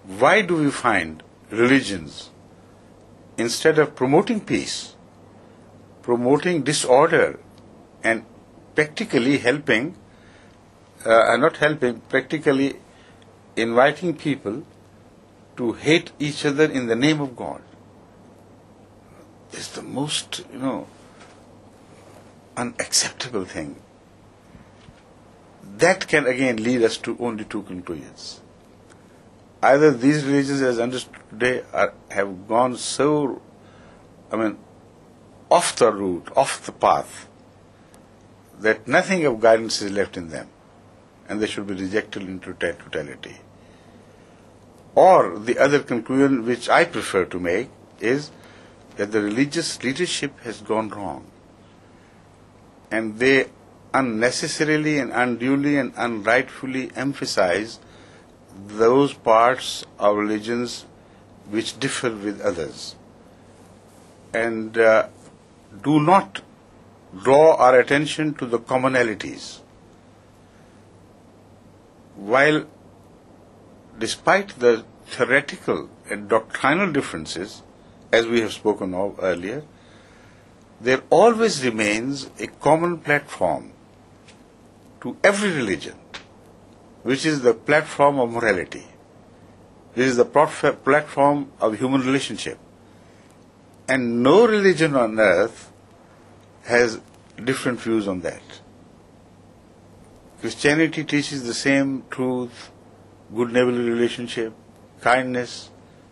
why do we find religions, instead of promoting peace, promoting disorder and practically helping, practically inviting people to hate each other in the name of God? Is the most, unacceptable thing. That can again lead us to only two conclusions. Either these religions as understood today have gone so, off the route, off the path, that nothing of guidance is left in them, and they should be rejected in totality. Or the other conclusion which I prefer to make is that the religious leadership has gone wrong, and they unnecessarily and unduly and unrightfully emphasize those parts of religions which differ with others, and do not draw our attention to the commonalities. While despite the theoretical and doctrinal differences, as we have spoken of earlier, there always remains a common platform to every religion, which is the platform of morality. This is the platform of human relationship. And no religion on earth has different views on that. Christianity teaches the same truth: good neighborly relationship, kindness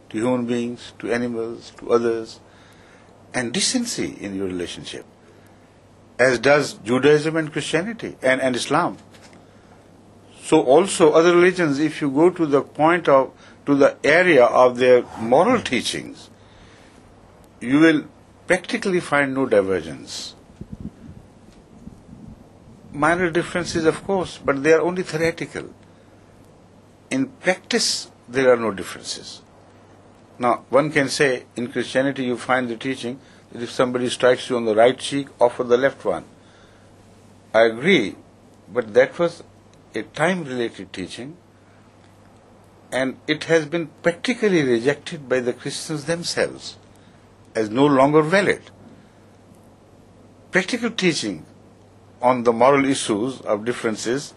to human beings, to animals, to others, and decency in your relationship, as does Judaism and Christianity and Islam. So also other religions, if you go to the area of their moral teachings, you will practically find no divergence. Minor differences, of course, but they are only theoretical. In practice, there are no differences. Now, one can say in Christianity you find the teaching that if somebody strikes you on the right cheek, offer the left one. I agree, but that was a time-related teaching, and it has been practically rejected by the Christians themselves as no longer valid. Practical teaching on the moral issues of differences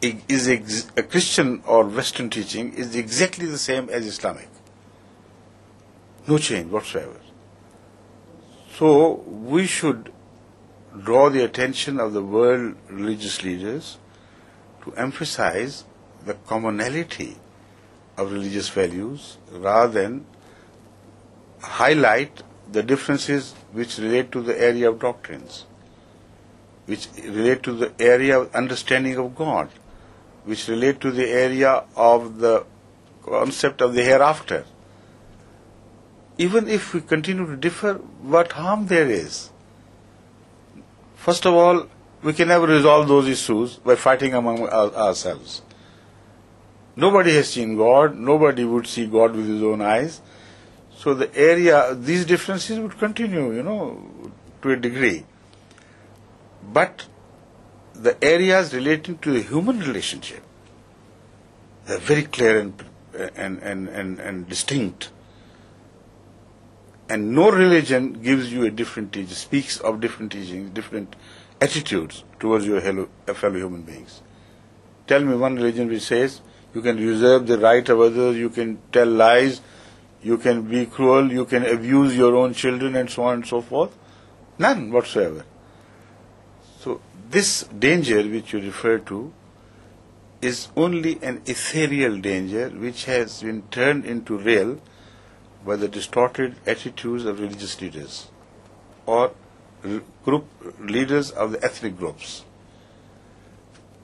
is a Christian or Western teaching is exactly the same as Islamic. No change whatsoever. So we should draw the attention of the world religious leaders to emphasize the commonality of religious values rather than highlight the differences which relate to the area of doctrines, which relate to the area of understanding of God, which relate to the area of the concept of the hereafter. Even if we continue to differ, what harm there is? First of all, we can never resolve those issues by fighting among ourselves. Nobody has seen God. Nobody would see God with his own eyes. So these differences would continue, to a degree. But the areas relating to the human relationship, they're very clear and distinct. And no religion gives you a different teaching, speaks of different teachings, different attitudes towards your fellow human beings. Tell me one religion which says you can usurp the right of others, you can tell lies, you can be cruel, you can abuse your own children, and so on and so forth. None whatsoever. So this danger which you refer to is only an ethereal danger which has been turned into real by the distorted attitudes of religious leaders or group leaders of the ethnic groups.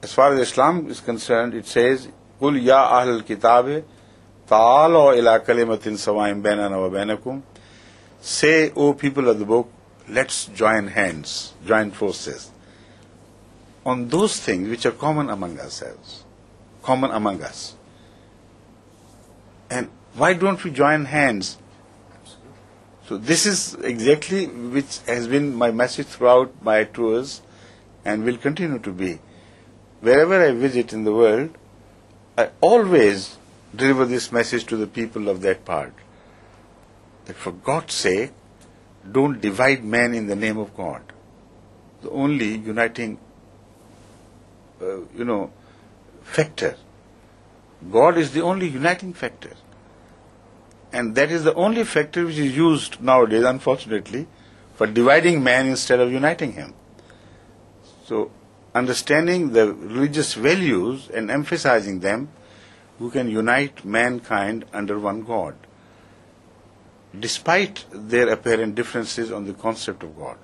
As far as Islam is concerned, it says, قُلْ يَا أَهْلَ الْكِتَابِ تَعَالَوْا إِلَىٰ كَلِمَةٍ سَوَاءٍ بَيْنَنَا وَبَيْنَكُمْ. Say, O people of the book, let's join hands, join forces on those things which are common among ourselves, common among us. And why don't we join hands? So this is exactly which has been my message throughout my tours and will continue to be. Wherever I visit in the world, I always deliver this message to the people of that part, that for God's sake, don't divide man in the name of God. The only uniting, factor. God is the only uniting factor. And that is the only factor which is used nowadays, unfortunately, for dividing man instead of uniting him. So, understanding the religious values and emphasizing them, we can unite mankind under one God, despite their apparent differences on the concept of God.